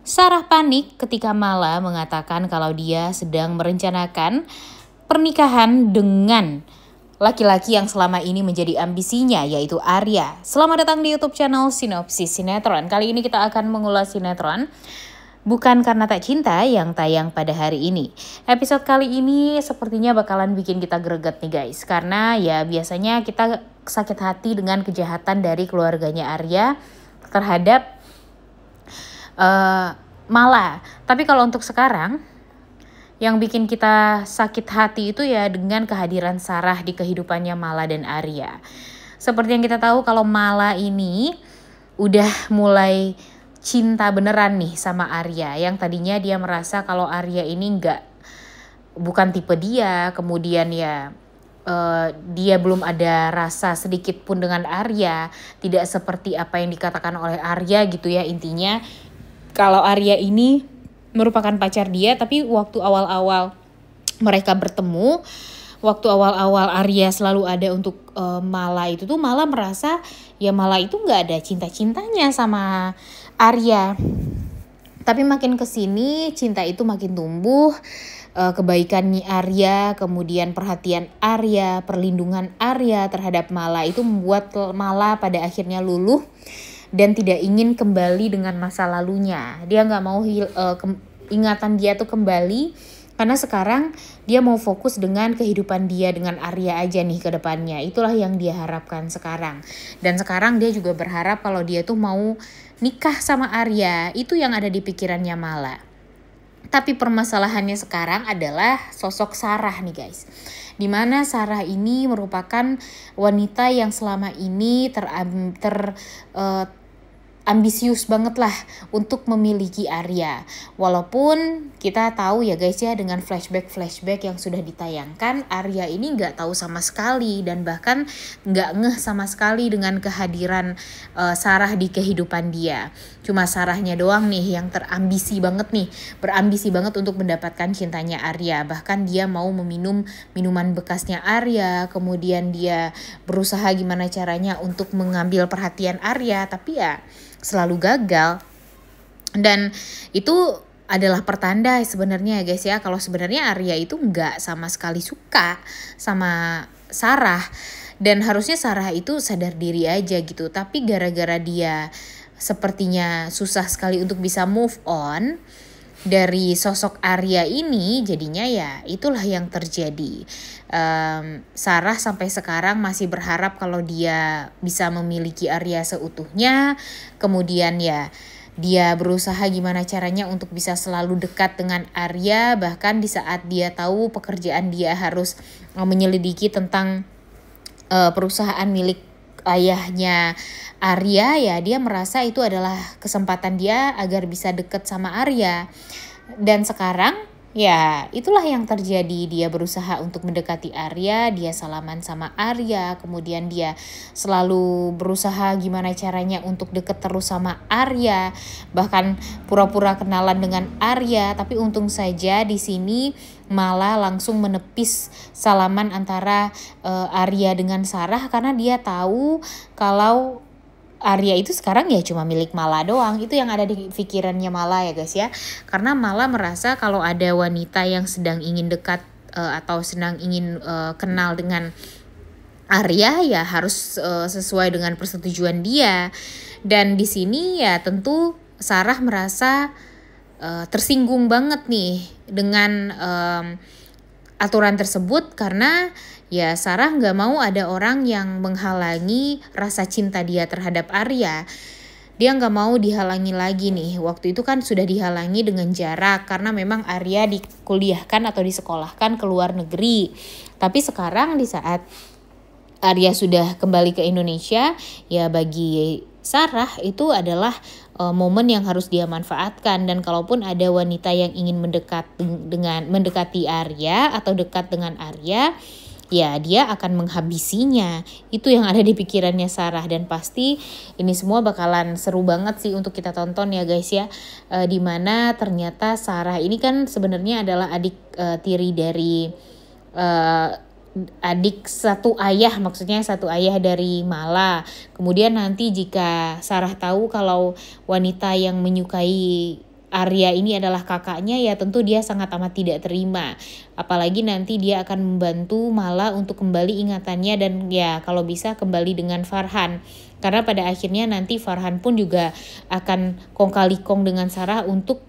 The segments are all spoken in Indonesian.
Sarah panik ketika Mala mengatakan kalau dia sedang merencanakan pernikahan dengan laki-laki yang selama ini menjadi ambisinya, yaitu Arya. Selamat datang di YouTube channel Sinopsis Sinetron. Kali ini kita akan mengulas sinetron Bukan Karena Tak Cinta yang tayang pada hari ini. Episode kali ini sepertinya bakalan bikin kita greget nih guys. Karena ya biasanya kita sakit hati dengan kejahatan dari keluarganya Arya terhadap Mala. Tapi kalau untuk sekarang yang bikin kita sakit hati itu ya dengan kehadiran Sarah di kehidupannya Mala dan Arya. Seperti yang kita tahu kalau Mala ini udah mulai cinta beneran nih sama Arya. Yang tadinya dia merasa kalau Arya ini bukan tipe dia. Kemudian ya dia belum ada rasa sedikit pun dengan Arya. Tidak seperti apa yang dikatakan oleh Arya gitu ya intinya. Kalau Arya ini merupakan pacar dia, tapi waktu awal-awal mereka bertemu, waktu awal-awal Arya selalu ada untuk Mala itu tuh Mala merasa ya Mala itu nggak ada cinta-cintanya sama Arya. Tapi makin kesini cinta itu makin tumbuh, kebaikan Arya, kemudian perhatian Arya, perlindungan Arya terhadap Mala itu membuat Mala pada akhirnya luluh dan tidak ingin kembali dengan masa lalunya. Dia nggak mau ingatan dia tuh kembali karena sekarang dia mau fokus dengan kehidupan dia dengan Arya aja nih ke depannya. Itulah yang dia harapkan sekarang. Dan sekarang dia juga berharap kalau dia tuh mau nikah sama Arya. Itu yang ada di pikirannya Mala. Tapi permasalahannya sekarang adalah sosok Sarah nih guys. Dimana Sarah ini merupakan wanita yang selama ini ambisius banget lah untuk memiliki Arya. Walaupun kita tahu ya guys ya dengan flashback yang sudah ditayangkan, Arya ini nggak tahu sama sekali dan bahkan nggak ngeh sama sekali dengan kehadiran Sarah di kehidupan dia. Cuma Sarahnya doang nih yang berambisi banget untuk mendapatkan cintanya Arya. Bahkan dia mau meminum minuman bekasnya Arya, kemudian dia berusaha gimana caranya untuk mengambil perhatian Arya, tapi ya selalu gagal. Dan itu adalah pertanda sebenarnya ya guys ya, kalau sebenarnya Arya itu nggak sama sekali suka sama Sarah. Dan harusnya Sarah itu sadar diri aja gitu, tapi gara-gara dia sepertinya susah sekali untuk bisa move on dari sosok Arya ini, jadinya ya itulah yang terjadi. Sarah sampai sekarang masih berharap kalau dia bisa memiliki Arya seutuhnya. Kemudian ya dia berusaha gimana caranya untuk bisa selalu dekat dengan Arya. Bahkan di saat dia tahu pekerjaan dia harus menyelidiki tentang perusahaan milik ayahnya Arya, ya dia merasa itu adalah kesempatan dia agar bisa dekat sama Arya. Dan sekarang ya itulah yang terjadi. Dia berusaha untuk mendekati Arya, dia salaman sama Arya, kemudian dia selalu berusaha gimana caranya untuk deket terus sama Arya, bahkan pura-pura kenalan dengan Arya. Tapi untung saja di sini Mala langsung menepis salaman antara Arya dengan Sarah karena dia tahu kalau Arya itu sekarang ya cuma milik Mala doang. Itu yang ada di pikirannya Mala ya guys ya. Karena Mala merasa kalau ada wanita yang sedang ingin dekat atau sedang ingin kenal dengan Arya ya harus sesuai dengan persetujuan dia. Dan di sini ya tentu Sarah merasa tersinggung banget nih dengan aturan tersebut karena ya Sarah nggak mau ada orang yang menghalangi rasa cinta dia terhadap Arya. Dia nggak mau dihalangi lagi nih. Waktu itu kan sudah dihalangi dengan jarak karena memang Arya dikuliahkan atau disekolahkan ke luar negeri. Tapi sekarang di saat Arya sudah kembali ke Indonesia, ya bagi Sarah itu adalah momen yang harus dia manfaatkan. Dan kalaupun ada wanita yang ingin mendekati Arya atau dekat dengan Arya, ya dia akan menghabisinya. Itu yang ada di pikirannya Sarah. Dan pasti ini semua bakalan seru banget sih untuk kita tonton ya guys ya. Dimana ternyata Sarah ini kan sebenarnya adalah adik tiri dari adik satu ayah, maksudnya satu ayah dari Mala. Kemudian nanti jika Sarah tahu kalau wanita yang menyukai Arya ini adalah kakaknya, ya tentu dia sangat amat tidak terima. Apalagi nanti dia akan membantu Mala untuk kembali ingatannya dan ya kalau bisa kembali dengan Farhan. Karena pada akhirnya nanti Farhan pun juga akan kong kali kong dengan Sarah untuk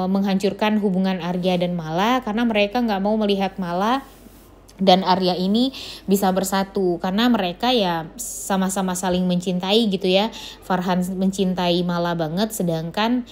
menghancurkan hubungan Arya dan Mala, karena mereka nggak mau melihat Mala dan Arya ini bisa bersatu, karena mereka ya sama-sama saling mencintai gitu ya. Farhan mencintai Mala banget, sedangkan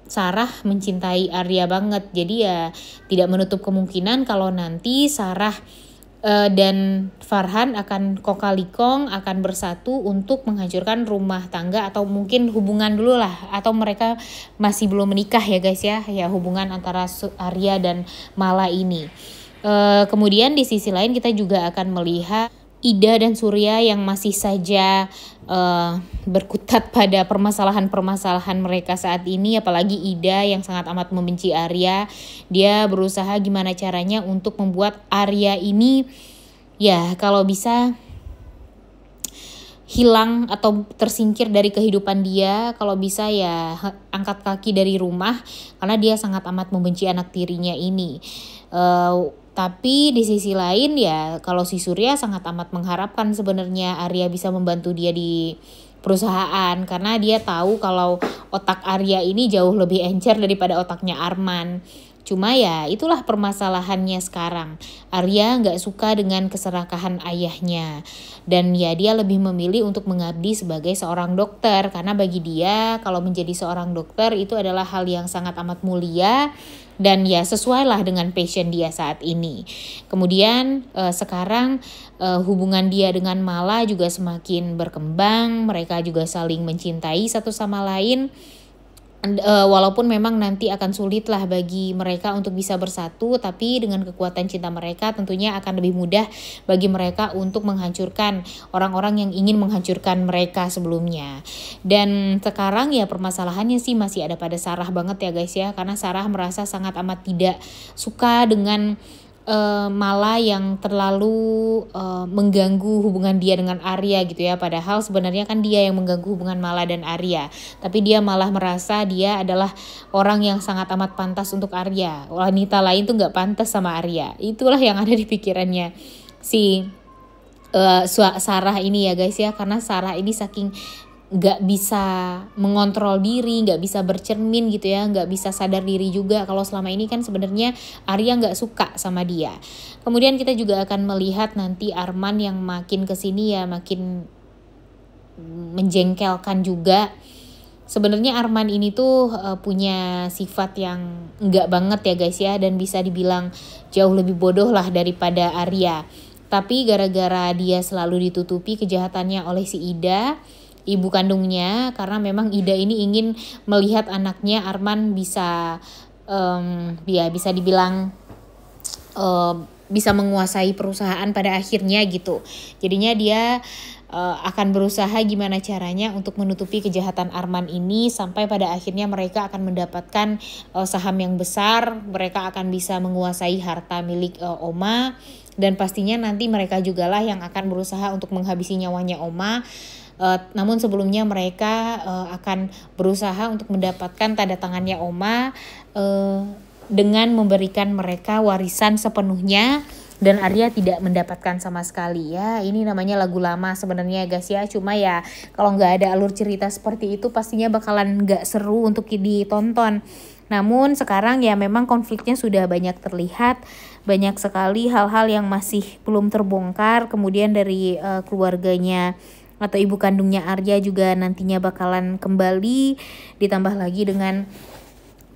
Sarah mencintai Arya banget. Jadi ya tidak menutup kemungkinan kalau nanti Sarah dan Farhan akan kong kali kong akan bersatu untuk menghancurkan rumah tangga, atau mungkin hubungan dulu lah, atau mereka masih belum menikah ya guys ya hubungan antara Arya dan Mala ini. Kemudian di sisi lain kita juga akan melihat Ida dan Surya yang masih saja berkutat pada permasalahan-permasalahan mereka saat ini. Apalagi Ida yang sangat amat membenci Arya. Dia berusaha gimana caranya untuk membuat Arya ini ya kalau bisa hilang atau tersingkir dari kehidupan dia. Kalau bisa ya angkat kaki dari rumah, karena dia sangat amat membenci anak tirinya ini. Tapi di sisi lain ya kalau si Surya sangat amat mengharapkan sebenarnya Arya bisa membantu dia di perusahaan, karena dia tahu kalau otak Arya ini jauh lebih encer daripada otaknya Arman. Cuma ya itulah permasalahannya sekarang. Arya nggak suka dengan keserakahan ayahnya. Dan ya dia lebih memilih untuk mengabdi sebagai seorang dokter. Karena bagi dia kalau menjadi seorang dokter itu adalah hal yang sangat amat mulia. Dan ya sesuai lah dengan passion dia saat ini. Kemudian sekarang hubungan dia dengan Mala juga semakin berkembang. Mereka juga saling mencintai satu sama lain. Walaupun memang nanti akan sulit lah bagi mereka untuk bisa bersatu, tapi dengan kekuatan cinta mereka tentunya akan lebih mudah bagi mereka untuk menghancurkan orang-orang yang ingin menghancurkan mereka sebelumnya. Dan sekarang ya permasalahannya sih masih ada pada Sarah banget ya guys ya, karena Sarah merasa sangat amat tidak suka dengan Mala yang terlalu mengganggu hubungan dia dengan Arya gitu ya. Padahal sebenarnya kan dia yang mengganggu hubungan Mala dan Arya, tapi dia malah merasa dia adalah orang yang sangat amat pantas untuk Arya. Wanita lain tuh gak pantas sama Arya. Itulah yang ada di pikirannya si Sarah ini ya guys ya. Karena Sarah ini saking gak bisa mengontrol diri, gak bisa bercermin gitu ya, gak bisa sadar diri juga kalau selama ini kan sebenarnya Arya gak suka sama dia. Kemudian kita juga akan melihat nanti Arman yang makin kesini ya makin menjengkelkan juga. Sebenarnya Arman ini tuh punya sifat yang enggak banget ya guys ya, dan bisa dibilang jauh lebih bodoh lah daripada Arya. Tapi gara-gara dia selalu ditutupi kejahatannya oleh si Ida, ibu kandungnya, karena memang Ida ini ingin melihat anaknya Arman bisa bisa dibilang bisa menguasai perusahaan pada akhirnya gitu. Jadinya dia akan berusaha gimana caranya untuk menutupi kejahatan Arman ini sampai pada akhirnya mereka akan mendapatkan saham yang besar. Mereka akan bisa menguasai harta milik Oma, dan pastinya nanti mereka jugalah yang akan berusaha untuk menghabisi nyawanya Oma. Namun sebelumnya mereka akan berusaha untuk mendapatkan tanda tangannya Oma dengan memberikan mereka warisan sepenuhnya, dan Arya tidak mendapatkan sama sekali ya. Ini namanya lagu lama sebenarnya guys ya, cuma ya kalau nggak ada alur cerita seperti itu pastinya bakalan nggak seru untuk ditonton. Namun sekarang ya memang konfliknya sudah banyak terlihat, banyak sekali hal-hal yang masih belum terbongkar. Kemudian dari keluarganya atau ibu kandungnya Arya juga nantinya bakalan kembali, ditambah lagi dengan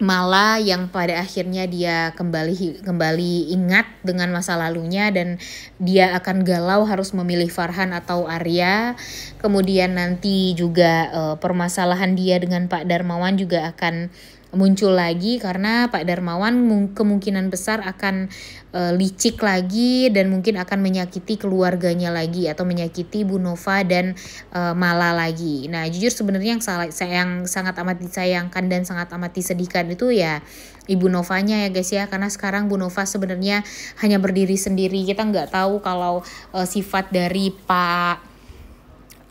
Mala yang pada akhirnya dia kembali ingat dengan masa lalunya, dan dia akan galau harus memilih Farhan atau Arya. Kemudian nanti juga permasalahan dia dengan Pak Darmawan juga akan muncul lagi, karena Pak Darmawan kemungkinan besar akan licik lagi dan mungkin akan menyakiti keluarganya lagi atau menyakiti Bu Nova dan Mala lagi. Nah jujur sebenarnya yang sangat amat disayangkan dan sangat amat disedihkan itu ya Ibu Novanya ya guys ya, karena sekarang Bu Nova sebenarnya hanya berdiri sendiri. Kita nggak tahu kalau sifat dari Pak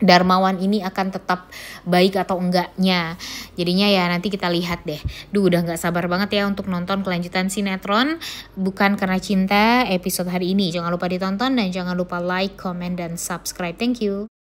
Darmawan ini akan tetap baik atau enggaknya. Jadinya ya nanti kita lihat deh. Udah gak sabar banget ya untuk nonton kelanjutan sinetron Bukan Karena Cinta episode hari ini. Jangan lupa ditonton dan jangan lupa like, comment, dan subscribe. Thank you.